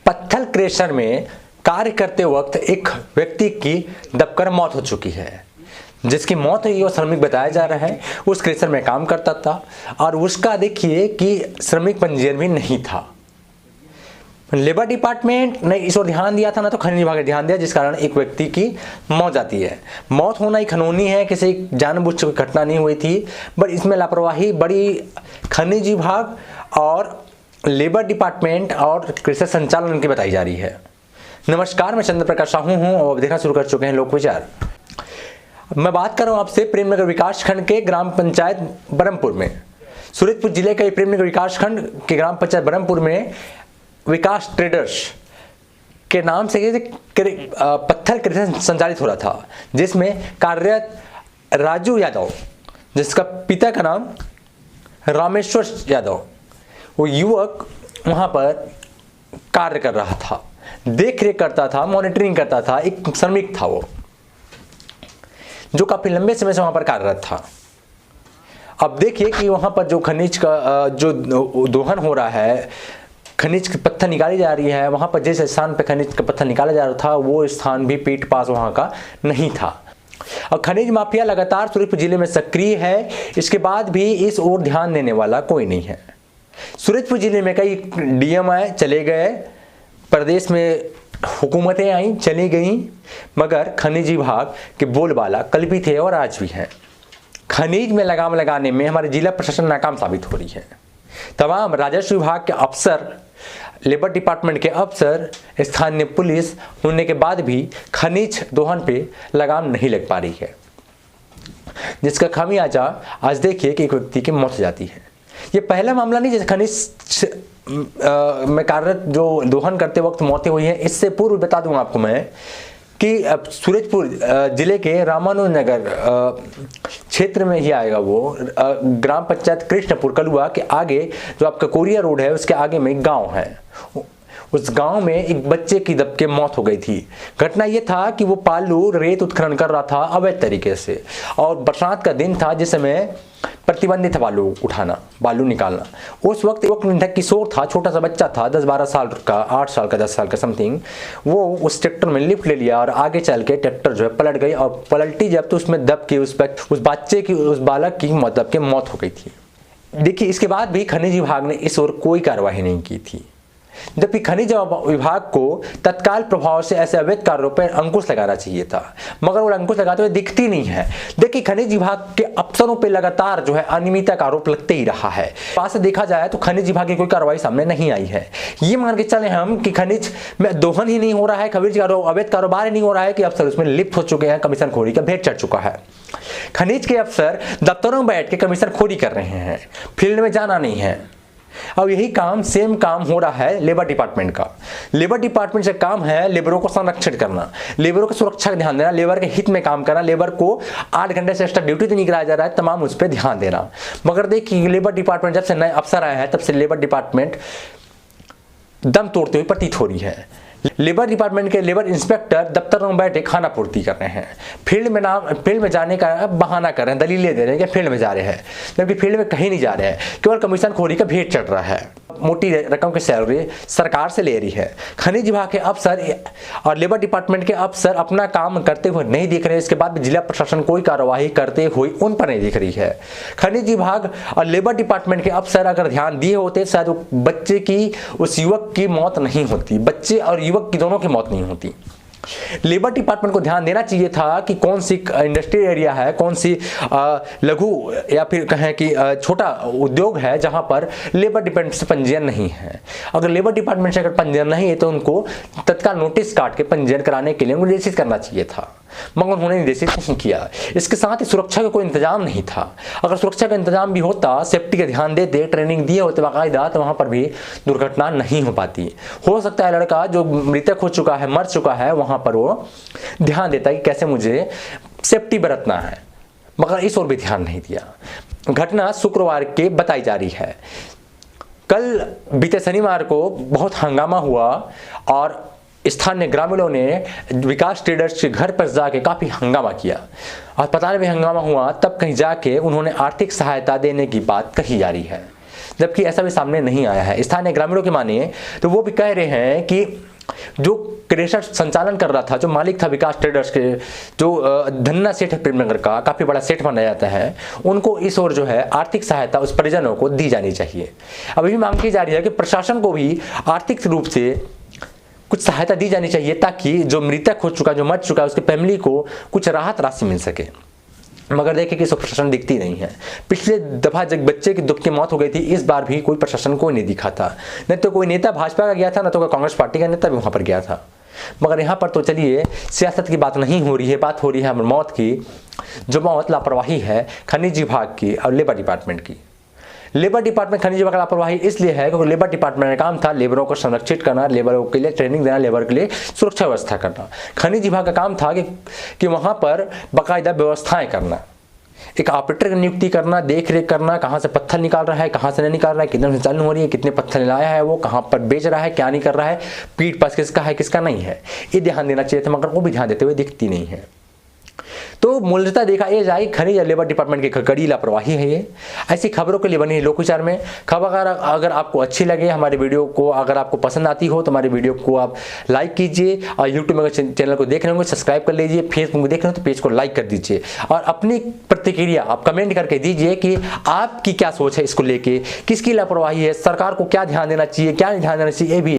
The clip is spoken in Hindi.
पत्थर क्रेशर में कार्य करते वक्त एक व्यक्ति की दबकर मौत हो चुकी है। जिसकी मौत हुई वो श्रमिक बताया जा रहा है, उस क्रेशर में काम करता था और उसका देखिए कि श्रमिक पंजीयन भी नहीं था। लेबर डिपार्टमेंट ने इस ओर ध्यान दिया था ना तो खनिज विभाग ने ध्यान दिया, जिस कारण एक व्यक्ति की मौत जाती है। मौत होना ही कानूनी है, किसी जानबूझ की घटना नहीं हुई थी, बट इसमें लापरवाही बड़ी खनिज विभाग और लेबर डिपार्टमेंट और कृषि संचालन की बताई जा रही है। नमस्कार, मैं चंद्र प्रकाश साहू हूँ और देखना शुरू कर चुके हैं लोक विचार। मैं बात कर रहा हूँ आपसे प्रेमनगर विकास खंड के ग्राम पंचायत बरमपुर में। सूरजपुर जिले के प्रेमनगर विकास खंड के ग्राम पंचायत बरमपुर में विकास ट्रेडर्स के नाम से पत्थर कृषि संचालित हो रहा था, जिसमें कार्यरत राजू यादव, जिसका पिता का नाम रामेश्वर यादव, वो युवक वहां पर कार्य कर रहा था, देख रेख करता था, मॉनिटरिंग करता था। एक श्रमिक था वो, जो काफी लंबे समय से वहां पर कार्यरत था। अब देखिए कि वहां पर जो खनिज का जो दोहन हो रहा है, खनिज के पत्थर निकाली जा रही है, वहां पर जिस स्थान पर खनिज का पत्थर निकाला जा रहा था वो स्थान भी पीठ पास वहां का नहीं था। और खनिज माफिया लगातार सूरजपुर जिले में सक्रिय है, इसके बाद भी इस ओर ध्यान देने वाला कोई नहीं है। सूरजपुर जिले में कई डीएम आए, चले गए, प्रदेश में हुकूमतें आई, चली गईं, मगर खनिज विभाग के बोलबाला कल भी थे और आज भी हैं। खनिज में लगाम लगाने में हमारे जिला प्रशासन नाकाम साबित हो रही है। तमाम राजस्व विभाग के अफसर, लेबर डिपार्टमेंट के अफसर, स्थानीय पुलिस होने के बाद भी खनिज दोहन पे लगाम नहीं लग पा रही है, जिसका खामियाजा आज देखिए कि एक व्यक्ति की मौत हो जाती है। ये पहला मामला नहीं जैसे खनिज में कार्यरत जो दोहन करते वक्त मौतें हुई हैं। इससे पूर्व बता दूं आपको मैं कि सूरजपुर जिले के रामानुजनगर क्षेत्र में ही आएगा वो ग्राम पंचायत कृष्णपुर कलुआ के आगे जो आपका कोरिया रोड है, उसके आगे में एक गांव है। उस गांव में एक बच्चे की दब के मौत हो गई थी। घटना यह था कि वो पालू रेत उत्खनन कर रहा था अवैध तरीके से, और बरसात का दिन था जिस समय प्रतिबंधित था बालू उठाना, बालू निकालना। उस वक्त एक किशोर था, छोटा सा बच्चा था, 10-12 साल का, 8 साल का, 10 साल का समथिंग। वो उस ट्रैक्टर में लिफ्ट ले लिया और आगे चल के ट्रैक्टर जो है पलट गई, और पलटी जब तो उसमें दब के उस बच्चे की, उस बालक की दब के मौत हो गई थी। देखिए, इसके बाद भी खनिज विभाग ने इस ओर कोई कार्रवाई नहीं की थी, जबकि खनिज विभाग को तत्काल प्रभाव से ऐसे अवैध कार्यों पर अंकुश लगाना चाहिए था, मगर वो अंकुश लगाते हुए दिखती नहीं है। देखिए, खनिज विभाग के अफसरों पे लगातार जो है अनियमितता का आरोप लगते ही रहा है। पास से देखा जाए तो खनिज विभाग की कोई कार्रवाई सामने नहीं आई है। ये मान के चले हम कि खनिज में दोहन ही नहीं हो रहा है, खनिज अवैध कारोबार ही नहीं हो रहा है कि अफसर उसमें लिप्त हो चुके हैं, कमीशन खोरी का भेंट चढ़ चुका है। खनिज के अफसर दफ्तरों में बैठ के कमीशन खोरी कर रहे हैं, फील्ड में जाना नहीं है। अब यही काम, सेम काम हो रहा है लेबर डिपार्टमेंट का। लेबर डिपार्टमेंट से काम है लेबरों को संरक्षित करना, लेबरों की सुरक्षा का ध्यान देना, लेबर के हित में काम करना, लेबर को 8 घंटे से एक्स्ट्रा ड्यूटी तो नहीं कराया जा रहा है, तमाम उस पर ध्यान देना। मगर देखिए, लेबर डिपार्टमेंट जब से नए अफसर आए हैं तब से लेबर डिपार्टमेंट दम तोड़ते हुए प्रतीत हो रही है। लेबर डिपार्टमेंट के लेबर इंस्पेक्टर दफ्तर में बैठे खाना पूर्ति कर रहे हैं, फील्ड में जाने का बहाना कर रहे हैं, दलीलें दे रहे हैं कि फील्ड में जा रहे हैं, जबकि फील्ड में कहीं नहीं जा रहे हैं, केवल कमीशन खोरी का भेंट चढ़ रहा है। मोटी रकम की सैलरी सरकार से ले रही है। खनिज विभाग के अफसर और लेबर डिपार्टमेंट के अफसर अपना काम करते हुए नहीं दिख रहे, इसके बाद भी जिला प्रशासन कोई कार्यवाही करते हुए उन पर नहीं दिख रही है। खनिज विभाग और लेबर डिपार्टमेंट के अफसर अगर ध्यान दिए होते शायद बच्चे की, उस युवक की मौत नहीं होती, बच्चे और युवक की दोनों की मौत नहीं होती। लेबर डिपार्टमेंट को ध्यान देना चाहिए था कि कौन सी इंडस्ट्रियल एरिया है, कौन सी लघु या फिर कहें कि छोटा उद्योग है जहां पर लेबर डिपार्टमेंट से पंजीयन नहीं है। अगर लेबर डिपार्टमेंट से अगर पंजीयन नहीं है तो उनको तत्काल नोटिस काट के पंजीयन कराने के लिए उनको निर्देशित करना चाहिए था, मगर उन्होंने निर्देशित नहीं किया। इसके साथ ही सुरक्षा का कोई इंतजाम नहीं था। अगर सुरक्षा का इंतजाम भी होता, सेफ्टी का ध्यान देते, ट्रेनिंग दिए होते बाकायदा, तो वहां पर भी दुर्घटना नहीं हो पाती। हो सकता है लड़का जो मृतक हो चुका है, मर चुका है, वहां पर वो ध्यान देता कि कैसे मुझे सेफ्टी बरतना है, मगर इस ओर भी ध्यान नहीं दिया। घटना शुक्रवार के बताई जा रही है। कल बीते शनिवार को बहुत हंगामा हुआ और स्थानीय ग्रामीणों ने विकास ट्रेडर्स के घर पर जाके काफी हंगामा किया। अस्पताल में हंगामा हुआ, तब कहीं जाके उन्होंने आर्थिक सहायता देने की बात कही जा रही है। जबकि ऐसा भी सामने नहीं आया है। स्थानीय ग्रामीणों की मानिए तो वो भी कह रहे हैं कि जो क्रेशर संचालन कर रहा था, जो मालिक था विकास ट्रेडर्स के, जो धन्ना सेठ है प्रेमनगर का, काफ़ी बड़ा सेठ माना जाता है, उनको इस ओर जो है आर्थिक सहायता उस परिजनों को दी जानी चाहिए। अभी भी मांग की जा रही है कि प्रशासन को भी आर्थिक रूप से कुछ सहायता दी जानी चाहिए, ताकि जो मृतक हो चुका, जो मर चुका है, उसके फैमिली को कुछ राहत राशि मिल सके। मगर देखिए कि प्रशासन दिखती नहीं है। पिछले दफा जब बच्चे की दुख की मौत हो गई थी, इस बार भी कोई प्रशासन को नहीं दिखा था। न तो कोई नेता भाजपा का गया था, न तो कोई कांग्रेस पार्टी का नेता भी वहां पर गया था। मगर यहाँ पर तो चलिए सियासत की बात नहीं हो रही है, बात हो रही है मौत की। जो मौत लापरवाही है खनिज विभाग की और लेबर डिपार्टमेंट की। लेबर डिपार्टमेंट खनिज विभाग का लापरवाही इसलिए है क्योंकि लेबर डिपार्टमेंट का काम था लेबरों को संरक्षित करना, लेबरों के लिए ट्रेनिंग देना, लेबर के लिए सुरक्षा व्यवस्था करना। खनिज विभाग का काम था कि वहां पर बाकायदा व्यवस्थाएं करना, एक ऑपरेटर की नियुक्ति करना, देख रेख करना, कहाँ से पत्थर निकाल रहा है, कहाँ से नहीं निकाल रहा है, कितने संचालन हो रही है, कितने पत्थर लाया है, वो कहाँ पर बेच रहा है, क्या नहीं कर रहा है, पीठ पास किसका है किसका नहीं है, ये ध्यान देना चाहिए था। मगर वो भी ध्यान देते हुए दिखती नहीं है। तो मूलतः देखा ये जाए खनिज या लेबर डिपार्टमेंट की कड़ी लापरवाही है ये। ऐसी खबरों के लिए बनी है लोकविचार में खबर। अगर आपको अच्छी लगे हमारे वीडियो को, अगर आपको पसंद आती हो तो हमारे वीडियो को आप लाइक कीजिए, और यूट्यूब में चैनल को देख रहे होंगे सब्सक्राइब कर लीजिए, फेसबुक में देख रहे हो तो पेज को लाइक कर दीजिए, और अपनी प्रतिक्रिया आप कमेंट करके दीजिए कि आपकी क्या सोच है इसको लेके, किसकी लापरवाही है, सरकार को क्या ध्यान देना चाहिए, क्या नहीं ध्यान देना चाहिए, ये भी